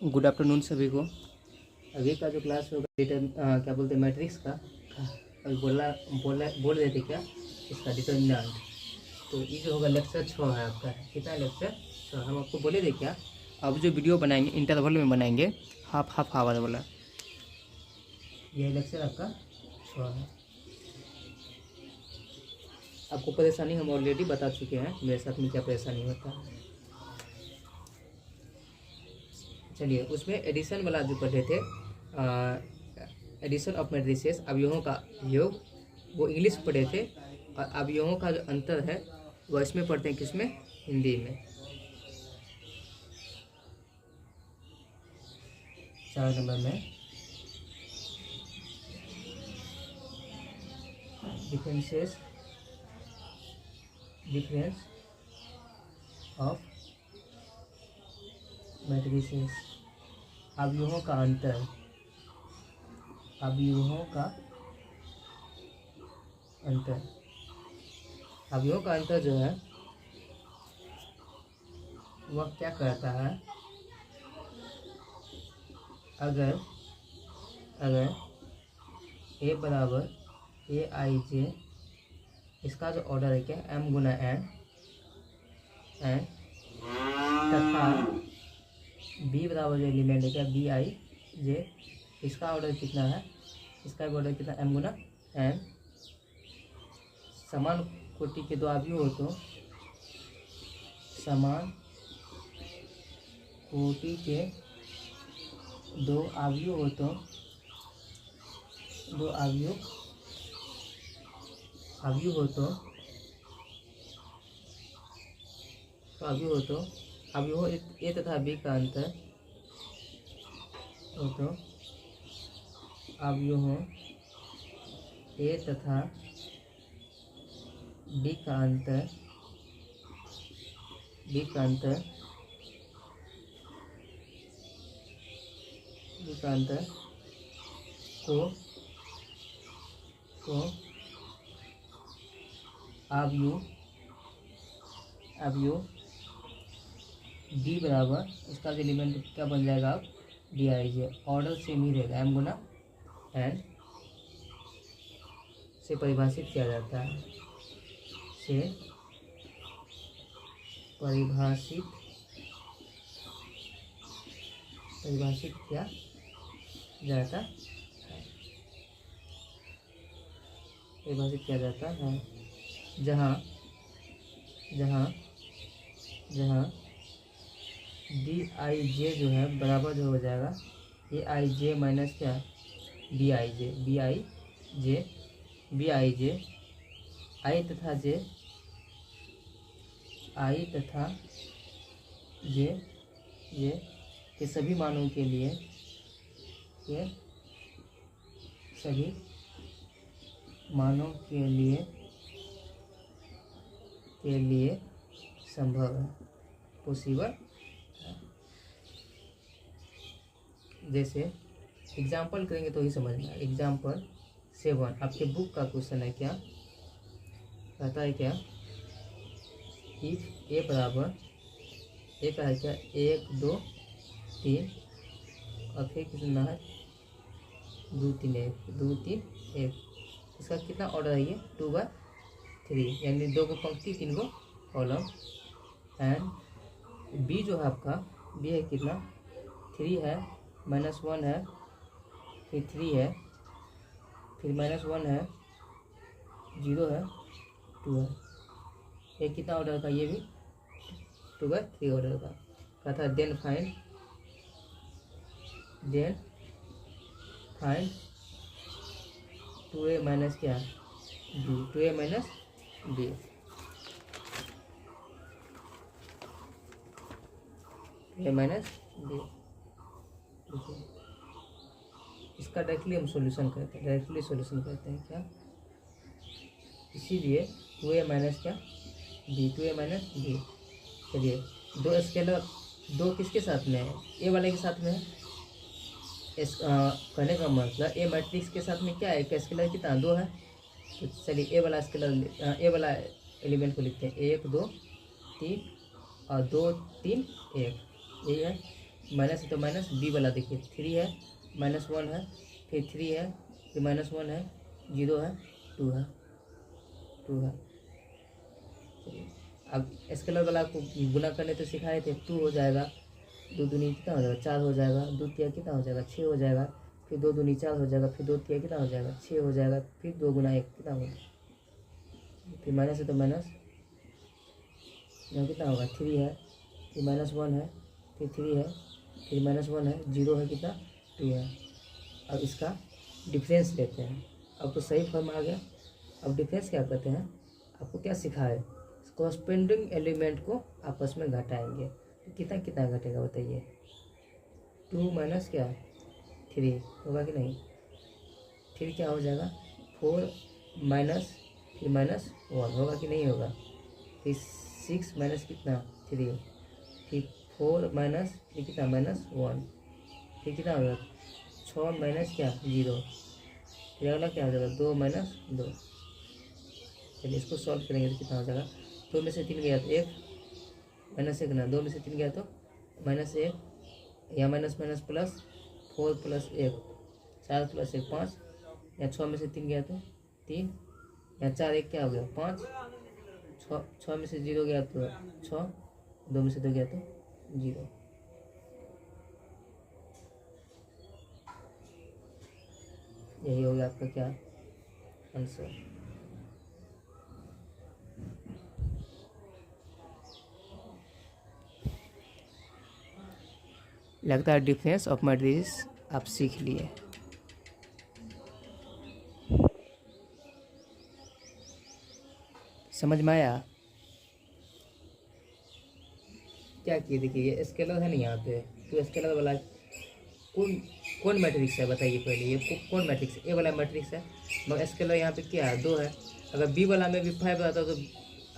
Good afternoon सभी को। अभी का जो क्लास होगा क्या बोलते हैं मैट्रिक्स का, अभी बोल रहे थे क्या इसका डिटर्मिनेंट। तो ये जो होगा लेक्चर 6 है आपका। कितना लेक्चर 6? हम आपको बोले थे क्या, अब जो वीडियो बनाएंगे इंटरवल में बनाएंगे, हाफ आवर वाला। यह लेक्चर आपका 6 है। आपको परेशानी हम ऑलरेडी बता चुके हैं, मेरे साथ में क्या परेशानी होता है। चलिए, उसमें एडिशन वाला जो पढ़े थे, एडिशन ऑफ मैट्रिसेस, अवयवों का योग, वो इंग्लिश पढ़े थे। और अवयवों का जो अंतर है वह इसमें पढ़ते हैं, किसमें? हिंदी में। 4 नंबर में डिफरेंस ऑफ मैट्रिसेस, अवयवों का अंतर, अवयवों का अंतर। अवयवों का अंतर जो है वह क्या कहता है, अगर ए बराबर ए आई जे, इसका जो ऑर्डर है क्या, एम गुना एन, तथा बी बराबर जो एलिमेंट है क्या, बी आई जे, इसका ऑर्डर कितना है, इसका भी ऑर्डर कितना, एम गुना एन। समान कोटि के दो अवयव हो तो, समान कोटि के दो अवयव हो तो, दो अवयव अवयव ए तथा बी का अंतर हो तो, अवयव ए तथा बी का अंतर को अवयव डी बराबर, इसका जो एलिमेंट क्या बन जाएगा, अब D I J, order same ही रहेगा, एम गुना एन से परिभाषित किया जाता है, परिभाषित किया जाता है, जहाँ डी आई जे जो है बराबर जो हो जाएगा ए आई जे माइनस क्या, बी आई जे, आई तथा जे के सभी मानों के लिए संभव है, पॉसिबल। जैसे एग्जाम्पल करेंगे तो ही समझना। एग्जाम्पल 7 आपके बुक का क्वेश्चन है, क्या कहता है, क्या इफ ए बराबर, ए का है क्या 1 2 3, और फिर कितना है 2 3 1, इसका कितना ऑर्डर है, ये 2/3, यानी 2 को पंक्ति 3 को कॉलम। एंड बी जो है आपका, बी है कितना 3 है, -1 है, फिर 3 है, फिर -1 है, 0 है, 2 है। ये कितना ऑर्डर का, ये भी 2/3 ऑर्डर का। कहता है देन फाइंड 2a माइनस क्या, बी, 2a माइनस बी। इसका डायरेक्टली हम सॉल्यूशन करते हैं, क्या, इसीलिए 2a माइनस क्या, बी, 2a माइनस बी। चलिए, दो स्केलर, दो किसके साथ में है, ए वाले के साथ में है। कहने का मतलब ए मैट्रिक्स के साथ में क्या है, एक स्केलर कितना 2 है। तो चलिए ए वाला एलिमेंट को लिखते हैं, 1 2 3 और 2 3 1, यही है। माइनस है तो माइनस, बी वाला देखिए 3 है, -1 है, फिर 3 है, फिर -1 है, 0 है, 2 है, 2 है। चलिए अब स्केलर वाला को गुना करने तो सिखाए थे, 2 हो जाएगा, 2 दूनी कितना हो जाएगा 4 हो जाएगा, 2 तिया कितना हो जाएगा 6 हो जाएगा, फिर 2 दूनी 4 हो जाएगा, फिर 2 तिया कितना हो जाएगा 6 हो जाएगा, फिर 2 गुना 1 कितना होगा, फिर माइनस है तो माइनस, यहाँ कितना होगा 3 है, फिर -1 है, फिर 3 है, फिर -1 है, 0 है, कितना 2 है। अब इसका डिफरेंस लेते हैं। अब तो सही फॉर्म आ गया। अब डिफरेंस क्या करते हैं, आपको क्या सिखाए, कॉरस्पेंडिंग एलिमेंट को आपस में घटाएंगे। तो कितना कितना घटेगा बताइए, 2 माइनस क्या 3 होगा कि नहीं, फिर क्या हो जाएगा 4 माइनस, फिर -1 होगा कि नहीं होगा, फिर 6 माइनस कितना 3, फिर 4 माइनस, फिर कितना -1, फिर कितना होगा 6 माइनस क्या 0, फिर अगला क्या हो जाएगा 2 माइनस 2। चलिए इसको सॉल्व करेंगे तो कितना हो जाएगा, 2 में से 3 गया तो 1, -1 ना, 2 में से 3 गया तो -1, या minus minus plus 4 plus 1 4 plus 1 5, या 6 में से 3 गया तो 3, या 4 1 क्या हो गया 5, 6 में से 0 गया तो 6, 2 में से 2 गया तो 0। यही हो गया आपका क्या आंसर। लगता है डिफरेंस ऑफ मैट्रिक्स आप सीख लिए। समझ में आया क्या किए, देखिए ये स्केलर है ना यहाँ पे, तो स्केलर वाला कौन कौन मैट्रिक्स है बताइए पहले, ये कौन मैट्रिक्स है, ए वाला मैट्रिक्स है, मगर स्केलर यहाँ पे क्या है 2 है। अगर बी वाला में भी 5 रहता तो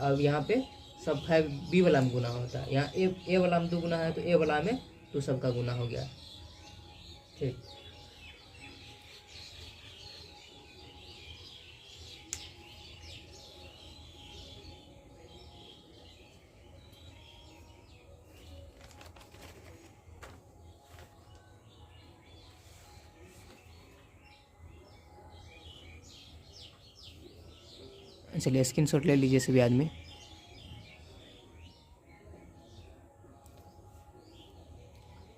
अब यहाँ पे सब 5 बी वाला में गुना होता है, यहाँ ए वाला में 2 गुना है तो ए वाला में 2 सबका गुना हो गया। ठीक, चलिए स्क्रीनशॉट ले लीजिए सभी आदमी।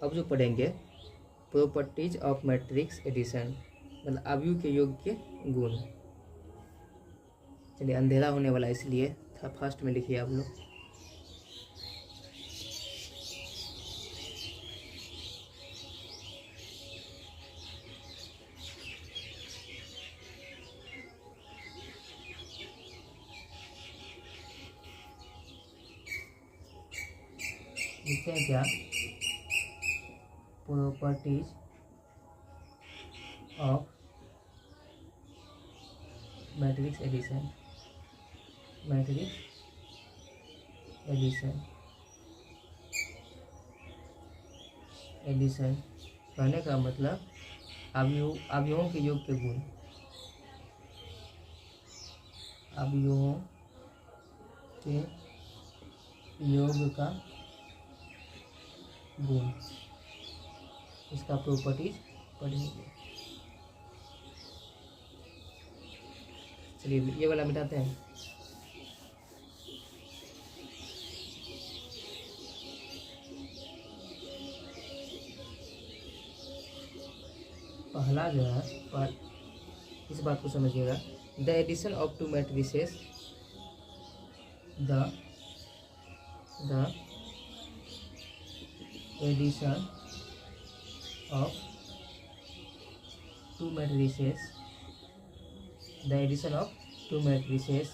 अब जो पढ़ेंगे प्रॉपर्टीज ऑफ मैट्रिक्स एडिशन, मतलब अवयव के योग के गुण। चलिए अंधेरा होने वाला है इसलिए फर्स्ट में लिखिए आप लोग। लिखते हैं क्या, properties of matrix addition, matrix addition, addition कहने का मतलब अवयवों के योग के गुण, अवयवों के योग का गुण, इसका प्रॉपर्टीज पढ़ेंगे। चलिए ये वाला मिटाते हैं। पहला जो है इस बात को समझिएगा, the addition of two matrices, the addition of two matrices, the addition of two matrices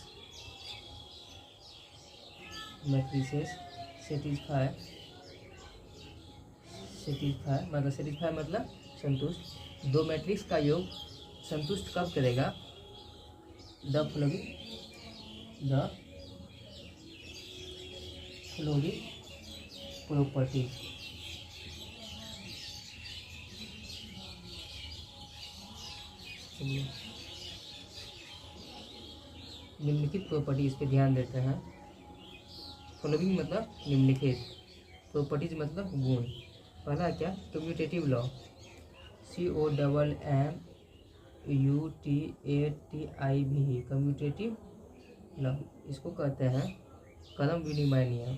satisfy मतलब संतुष्ट, दो मैट्रिक्स का योग संतुष्ट कब करेगा, द फॉलोइंग प्रॉपर्टी, निम्नलिखित प्रॉपर्टी, इस पे ध्यान देते हैं। फॉलोइंग मतलब निम्नलिखित, प्रॉपर्टीज मतलब गुण, पहला क्या, commutative law, COMMUTATIV, commutative law. इसको कहते हैं क्रम विनिमय नियम,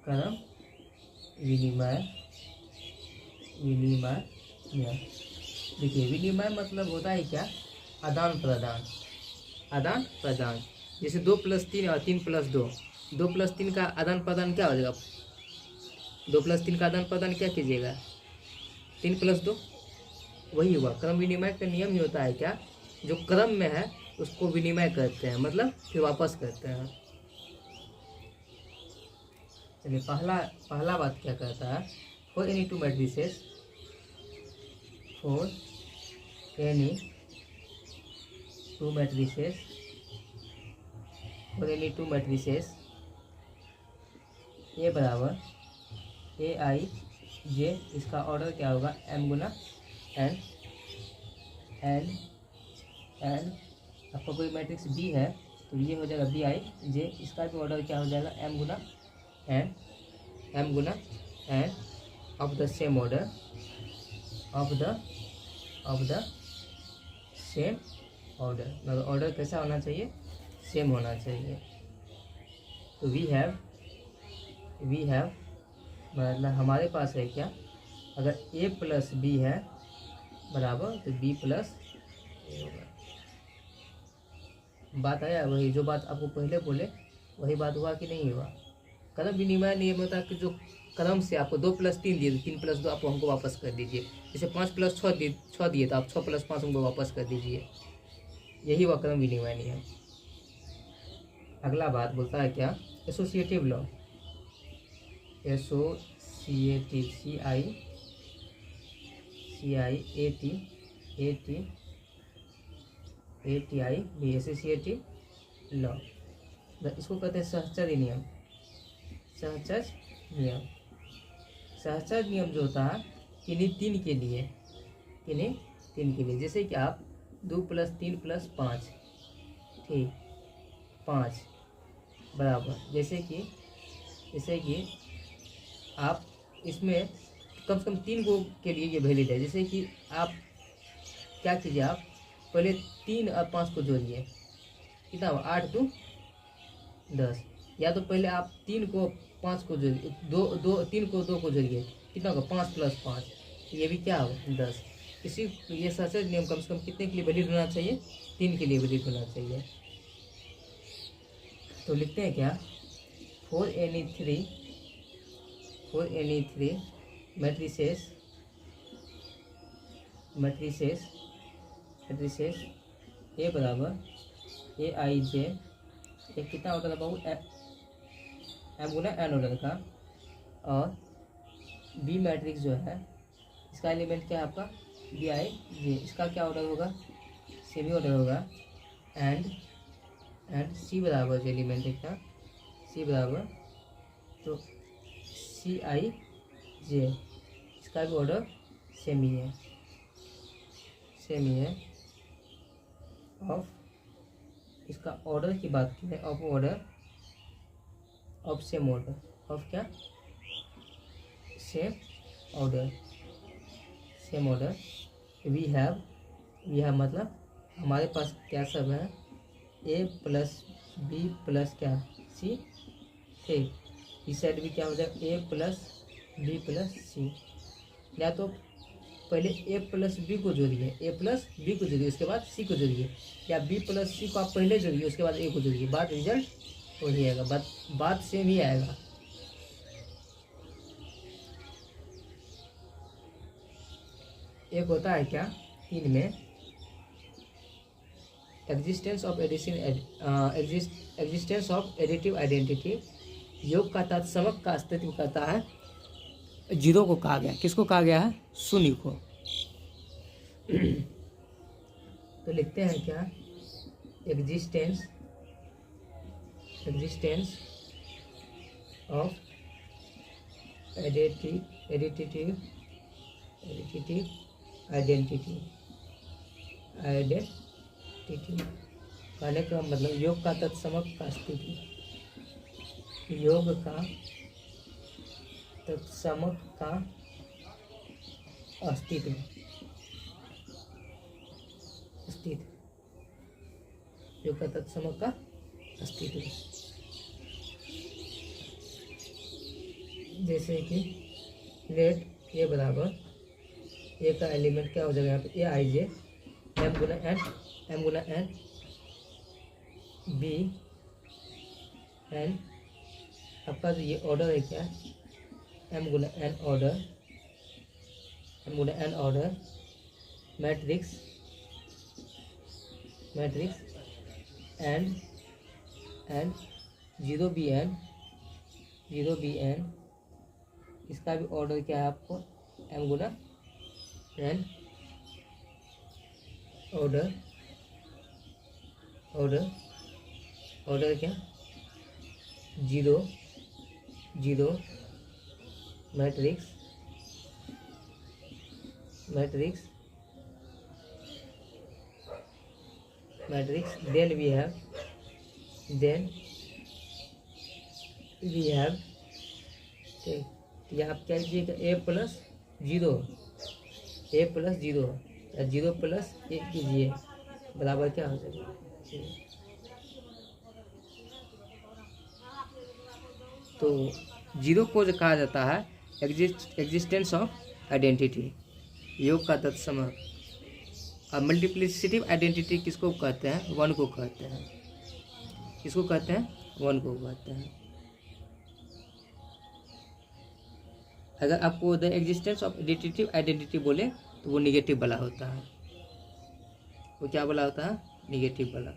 क्रम विनिमय नियम। देखिए विनिमय मतलब होता है क्या, आदान प्रदान, आदान प्रदान। जैसे 2+3 और 3+2, 2+3 का आदान प्रदान क्या हो जाएगा, 2+3 का आदान प्रदान क्या कीजिएगा, 3+2, वही हुआ। क्रम विनिमय का नियम ही होता है क्या, जो क्रम में है उसको विनिमय करते हैं, मतलब फिर वापस करते हैं। चलिए पहला बात क्या कहता है, for any two matrices, for any two matrices, for any two matrices ए बराबर AIJ, इसका ऑर्डर क्या होगा, M गुना N। आपका कोई मैट्रिक्स B है तो ये हो जाएगा BIJ, इसका भी ऑर्डर क्या हो जाएगा, M Guna N of the same order, of the same order, मतलब ऑर्डर कैसा होना चाहिए, सेम होना चाहिए। तो वी हैव मतलब हमारे पास है क्या, अगर A+B है बराबर तो B+A होगा। बात आया, वही जो बात आपको पहले बोले वही बात हुआ कि नहीं हुआ। क्रम विनिमय नियम होता है कि जो क्रम से आपको 2+3 दिए, 3+2 आप हमको वापस कर दीजिए। जैसे 5+6 दिए तो आप 6+5 हमको वापस कर दीजिए, यही हुआ क्रम विनिमय नियम। अगला बात बोलता है क्या, associative law, associative CIATIV, associative law, इसको कहते हैं सहचर्य नियम। सहचर्य नियम जो होता है किन्हीं तीन के लिए, जैसे कि आप 2+3+5, ठीक, 5 बराबर, जैसे कि आप इसमें कम से कम 3 को के लिए ये वैलिड है। जैसे कि आप क्या कीजिए, आप पहले 3 और 5 को जोड़िए, कितना हुआ, 8 2 10, या तो पहले आप 3 को 5 को जोड़िए, 3 को 2 को जोड़िए, कितना होगा, 5+5, ये भी क्या होगा, 10। ये सहचर्य नियम कम से कम कितने के लिए वैलिड होना चाहिए, 3 के लिए वैलिड होना चाहिए। तो लिखते हैं क्या, फॉर एनी थ्री मैट्रिसेस ए बराबर AIJ, एक कितना ऑर्डर बाबू, M गुना N ऑर्डर का, और B मैट्रिक्स जो है इसका एलिमेंट क्या है आपका, BIJ, इसका क्या ऑर्डर होगा, सेमी ऑर्डर होगा। एंड C बराबर जो एलिमेंट है क्या, C बराबर तो CIJ, इसका भी ऑर्डर सेम ही है, ऑफ, इसका ऑर्डर की बात की है, of order, of same order, of क्या, सेम ऑर्डर। वी हैव मतलब हमारे पास क्या सब है, A+B+ क्या C, ठीक, इस साइड भी क्या हो जाएगा, A+B+C, या तो पहले A+B को जोड़िए, उसके बाद C को जोड़िए, या B+C को आप पहले जोड़िए उसके बाद A को जोड़िए, बात रिजल्ट वही आएगा, बात सेम ही आएगा। एक होता है क्या, 3 में एग्जिस्टेंस ऑफ एडिटिव आइडेंटिटी, योग का तत्समक का अस्तित्व करता है, 0 को कहा गया, किसको कहा गया है, शून्य को। तो लिखते हैं क्या, एग्जिस्टेंस ऑफ एडिटिव आइडेंटिटी कहने का मतलब योग का तत्समक का स्थिति, योग का तत्समक का अस्तित्व, अस्तित्व, योग का तत्सम का अस्तित्व। जैसे कि लेट ए बराबर ए का एलिमेंट क्या हो जाएगा यहाँ पे, ए आई जे एम गुना एन बी एन, आपका जो ये ऑर्डर है क्या, एम गुना N order matrix and zero B N, इसका भी ऑर्डर क्या है आपको, एम गुना एन ऑर्डर क्या, zero matrix then we have ठीक, या आप क्या लीजिएगा, ए प्लस जीरो या जीरो प्लस ए कीजिए बराबर क्या हो जाएगा। तो जीरो को जो कहा जाता है एग्जिस्टेंस ऑफ आइडेंटिटी, योग का तत्सम। अब मल्टीप्लिसिटिव आइडेंटिटी किसको कहते हैं, वन को कहते हैं, किसको कहते हैं, वन को कहते हैं। अगर आपको the existence of additive identity बोले तो वो निगेटिव वाला होता है, वो क्या वाला होता है, निगेटिव वाला।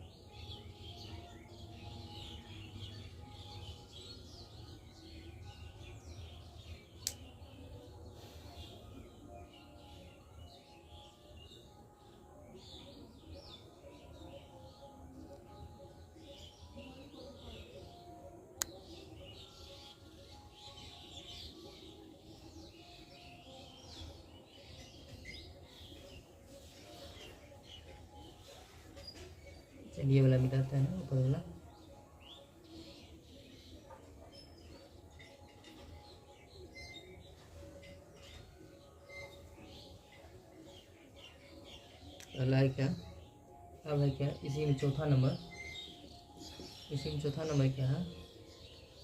चलिए वाला मिटाते हैं ऊपर वाला। पहला है क्या, अब है क्या, इसी में चौथा नंबर क्या है,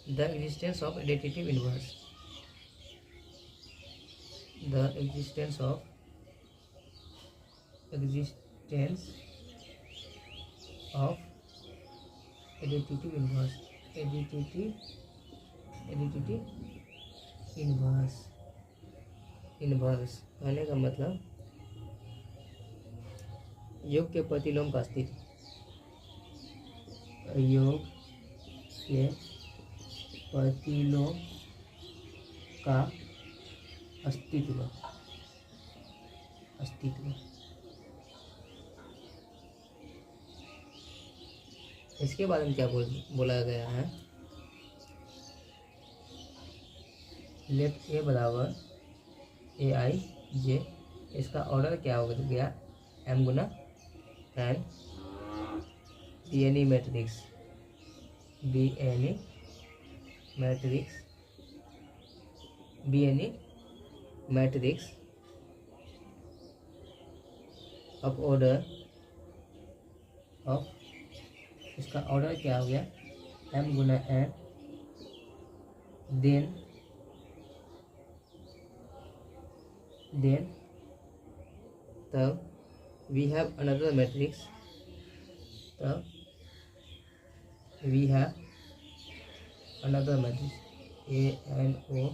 the existence of additive inverse, the existence of additive inverse कहने का मतलब योग के प्रतिलोम का अस्तित्व, योग के प्रतिलोम का अस्तित्व। इसके बारे में क्या बोला गया है, लेट ए बराबर ए आई जे, इसका ऑर्डर क्या हो गया, एम गुना N B N E matrix of order of, इसका ऑर्डर क्या हो गया, एम गुना एन, देन तब we have another matrix, A N O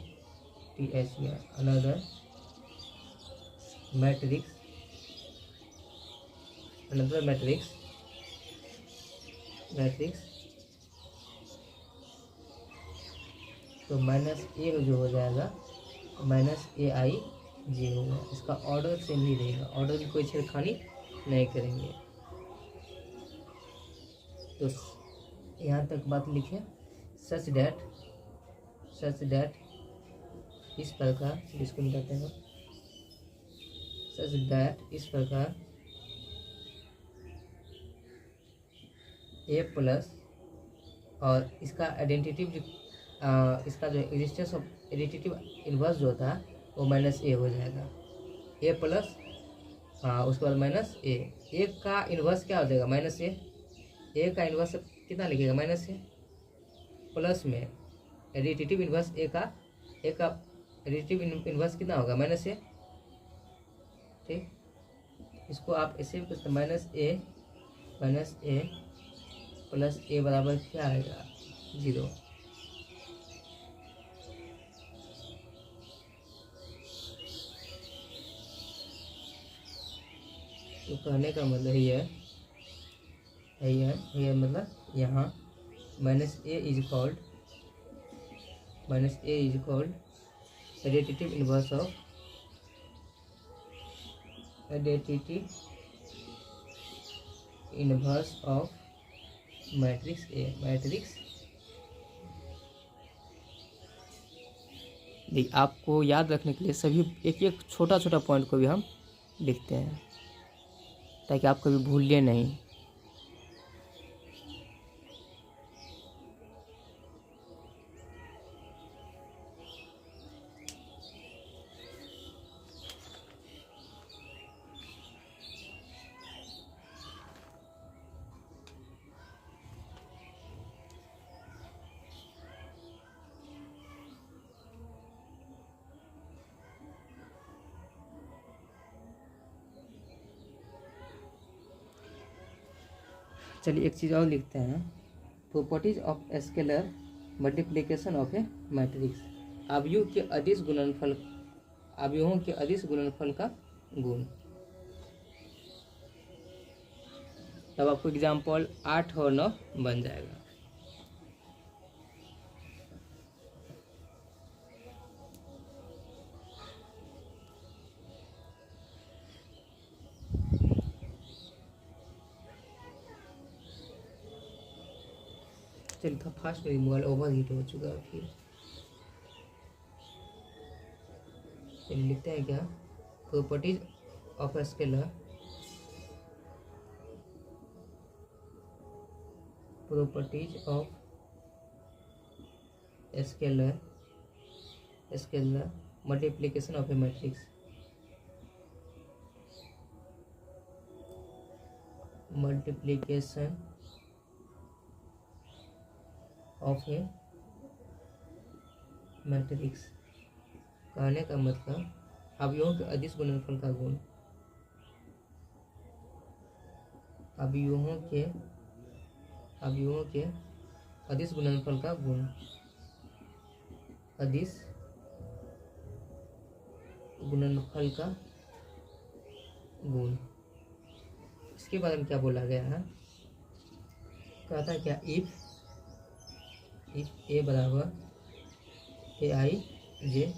T H E, another matrix तो माइनस ए जो हो जाएगा माइनस ए आई जे होगा, इसका ऑर्डर सेम ही रहेगा, ऑर्डर की कोई छेड़खानी नहीं करेंगे। तो यहाँ तक बात लिखे, सच दैट इस प्रकार, इसको निकालते हैं, सच दैट इस प्रकार ए प्लस और इसका आइडेंटिटिव इसका जो एग्जिस्टेंस ऑफ एडिटिव इनवर्स जो होता है वो माइनस ए हो जाएगा, ए प्लस, हाँ उसके बाद माइनस ए। ए का इन्वर्स क्या हो जाएगा? माइनस ए। ए का इन्वर्स कितना लिखेगा? माइनस ए। प्लस में एडिटिव इन्वर्स ए का एडिटिव इन्वर्स कितना होगा? माइनस ए। ठीक, इसको आप ऐसे भी कुछ माइनस ए प्लस ए बराबर क्या आएगा? 0। तो कहने का मतलब ये है मतलब यहाँ minus A is called additive inverse of matrix A. देखिए, आपको याद रखने के लिए सभी एक एक छोटा छोटा पॉइंट को भी हम लिखते हैं ताकि आप कभी भूलिए नहीं। चलिए एक चीज़ और लिखते हैं, properties of scalar multiplication of A matrix. अवयवों के अदिश गुणनफल का गुण। तब आपको एग्जाम्पल 8 और 9 बन जाएगा। चलिए था फास्ट, मेरी मोबाइल ओवर हीट हो चुका है फिर। चलिए लिखते हैं क्या? Properties of scalar multiplication of A matrix. Multiplication of A matrix कहने का मतलब अवयवों के अदिश गुणनफल का गुण। अवयवों के अदिश गुणनफल का गुण। अदिश गुणनफल का गुण। इसके बारे में क्या बोला गया है? कहता है क्या? इफ ए बराबर ए आई जे,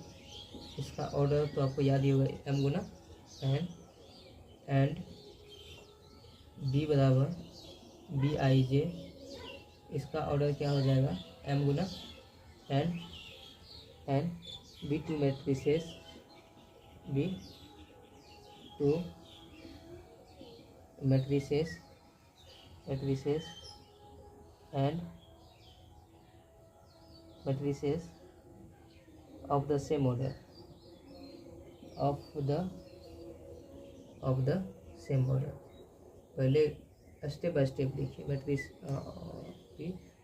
इसका ऑर्डर तो आपको याद ही होगा, एम गुना एन, एंड बी बराबर बी आई जे, इसका ऑर्डर क्या हो जाएगा? एम गुना N, and B two matrices and matrices of the same order पहले स्टेप बाय स्टेप लिखिए। Matrix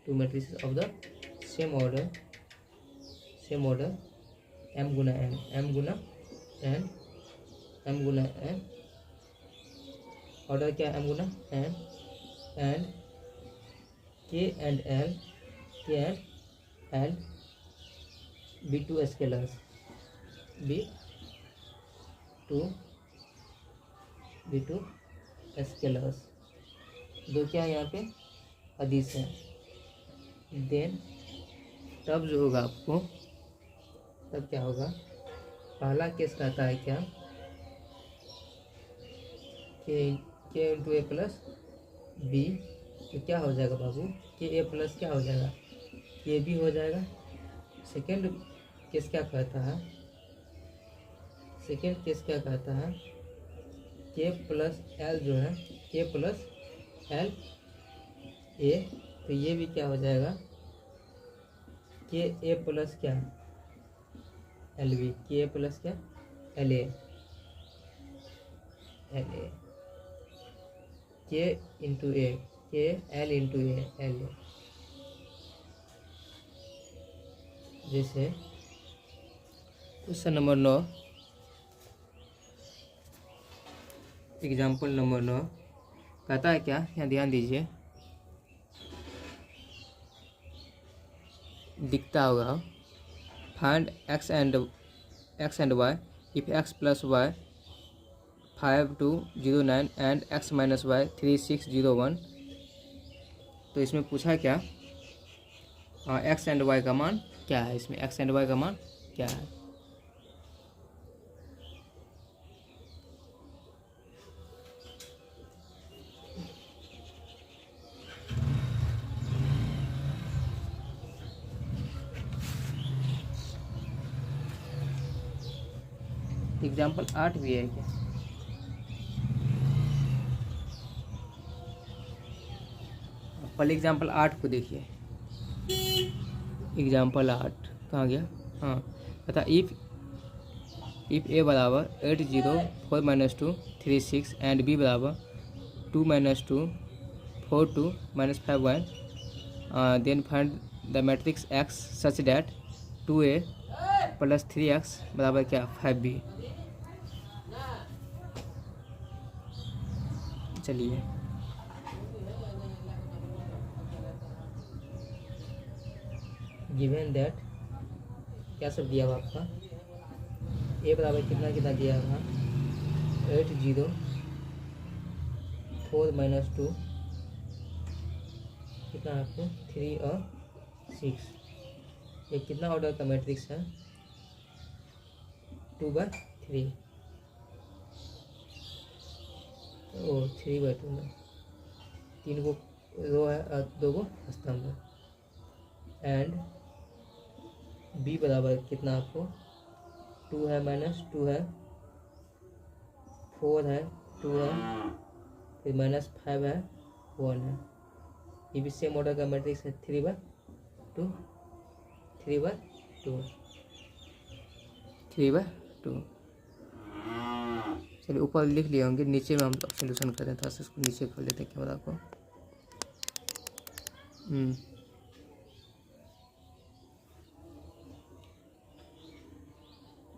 two matrices of the same order M गुना एन, ऑर्डर क्या? एम गुना N, and K and L be two scalars, be two scalars, दो क्या है यहाँ पे? अदिश है। देन तब जो होगा आपको, तब क्या होगा? पहला केस कहता है क्या? के इंटू ए प्लस बी, तो क्या हो जाएगा बाबू? के ए प्लस क्या हो जाएगा? के बी हो जाएगा। सेकेंड केस क्या कहता है? के प्लस एल जो है, के प्लस एल ए, तो ये भी क्या हो जाएगा? के ए प्लस क्या? एल बी, के ए प्लस क्या? L A. एल ए, के इंटू ए, के L into A, L A. जैसे क्वेश्चन नंबर 9, एग्जाम्पल नंबर 9 कहता है क्या, यहाँ ध्यान दीजिए, दिखता होगा, find X and Y if X plus Y 5209 and X minus Y 3601। तो इसमें पूछा क्या, एक्स एंड वाई का मान क्या है, इसमें एक्स एंड वाई का मान क्या है। एग्जाम्पल 8 भी है क्या, पहले एग्जाम्पल 8 को देखिए। एग्जाम्पल 8 कहाँ गया, हाँ बता, इफ ए बराबर 804 - 2 36 एंड बी बराबर 2 - 2 4 2 - 5 1, then find the matrix X such that 2a + 3x बराबर क्या 5b। चलिए गिवन दैट क्या सब दिया हुआ आपका, ए बराबर कितना कितना दिया हुआ, 804 - 2 कितना आपको 3 और 6। ये कितना ऑर्डर का मैट्रिक्स है, 2/3, ओ 3/2 में 3 को रो है और 2 को स्तंभ है। एंड बी बराबर कितना आपको 2 है -2 है 4 है 2 है फिर -5 है 1 है। ये भी सेम ऑर्डर का मैट्रिक्स है 3/2 3/2 3/2। चलिए ऊपर लिख लिए होंगे, नीचे में हम सोल्यूशन कर रहे हैं, थोड़ा सा इसको नीचे कर लेते हैं कैमरा को।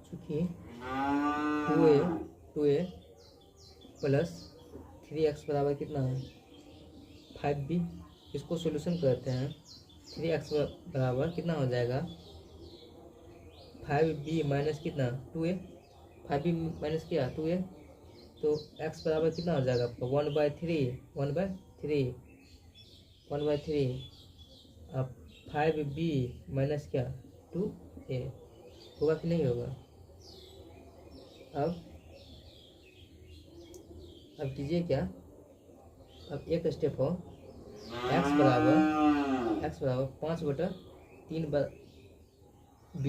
चूँकि 2a + 3x बराबर कितना है 5b, इसको सोल्यूशन करते हैं। 3x बराबर कितना हो जाएगा 5b माइनस कितना 2a, 5b माइनस क्या 2a, तो x बराबर कितना हो जाएगा आपका 1/3 अब 5b माइनस क्या 2a होगा कि नहीं होगा। अब कीजिए क्या, अब एक स्टेप हो, x बराबर 5/3 b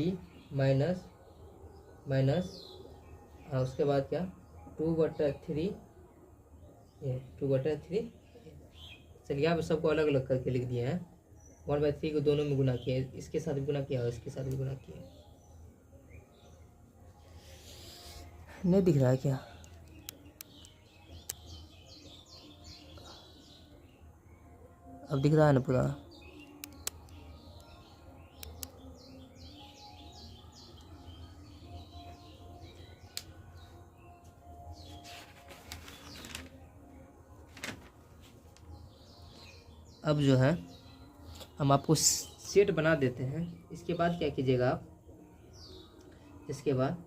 माइनस उसके बाद क्या 2/3 चलिए आप सबको अलग अलग करके लिख दिए हैं। 1/3 को दोनों में गुना किया, इसके साथ भी गुना किया और इसके साथ भी गुना किया। नहीं दिख रहा है क्या, अब दिख रहा है ना पूरा। अब जो है हम आपको सेट बना देते हैं। इसके बाद क्या कीजिएगा आप, इसके बाद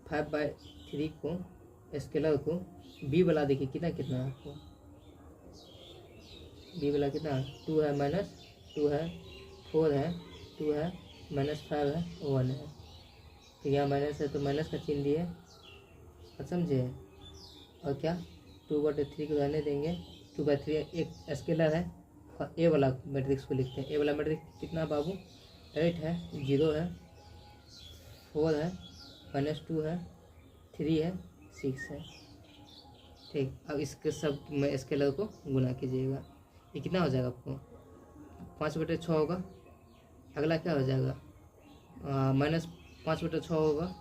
5/3 को स्केलर को b वाला देखिए कितना कितना है आपको, b वाला कितना 2 है -2 है 4 है 2 है -5 है 1 है। तो यहाँ माइनस है तो माइनस का चिन्ह दिए, समझे। और क्या 2/3 को रहने देंगे, 2/3 एक स्केलर है। ए वाला मैट्रिक्स को लिखते हैं। ए वाला मैट्रिक्स कितना बाबू 8 है 0 है 4 है -2 है 3 है 6 है, ठीक। अब इसके सब में स्केलर को गुना कीजिएगा, ये कितना हो जाएगा आपको 5/6 होगा। अगला क्या हो जाएगा -5/6 होगा